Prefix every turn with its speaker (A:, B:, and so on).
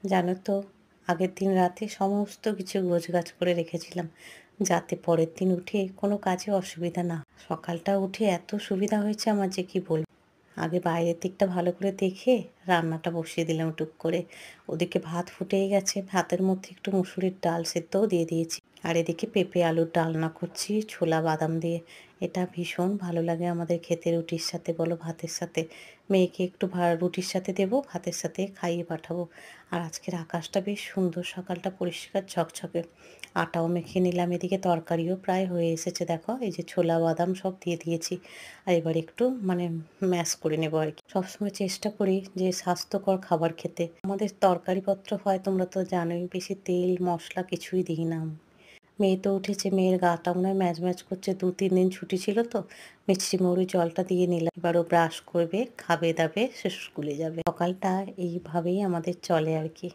A: জানো তো, আগের দিন রাতে সমস্ত কিছু গোছগাছ করে রেখেছিলাম যাতে পরের দিন উঠে কোনো কাজে অসুবিধা না হয়। সকালটা উঠে এত সুবিধা হয়েছে আমার যে কি বলবো। আগে বাইরের দিকটা ভালো করে দেখে রান্নাটা বসিয়ে দিলাম টুক করে। ওদিকে ভাত ফুটেই গেছে, ভাতের মধ্যে একটু মুসুরির ডাল সেদ্ধও দিয়ে দিয়েছি। আর এদিকে পেঁপে আলুর ডালনা করছি ছোলা বাদাম দিয়ে। এটা ভীষণ ভালো লাগে আমাদের খেতে, রুটির সাথে বলো ভাতের সাথে। মেয়েকে একটু রুটির সাথে দেবো, ভাতের সাথে খাইয়ে পাঠাবো। আর আজকের আকাশটা বেশ সুন্দর, সকালটা পরিষ্কার ঝকঝকে। আটাও মেখে নিলাম, এদিকে তরকারিও প্রায় হয়ে এসেছে। দেখো এই যে ছোলা বাদাম সব দিয়ে দিয়েছি। আর এবার একটু ম্যাশ করে নেবো আর কি। সবসময় চেষ্টা করি যে স্বাস্থ্যকর খাবার খেতে। আমাদের তরকারিপত্র হয় তোমরা তো জানোই, বেশি তেল মশলা কিছুই দিই না। মেয়ে তো উঠেছে, মেয়ের গাটা মনে হয় ম্যাজ ম্যাজ করছে, 2-3 দিন ছুটি ছিল তো। মিষ্টি মৌরি জলটা দিয়ে নিলাম, এবার ও ব্রাশ করবে, খাবে দাবে, সে স্কুলে যাবে। সকালটা এইভাবেই আমাদের চলে আর কি।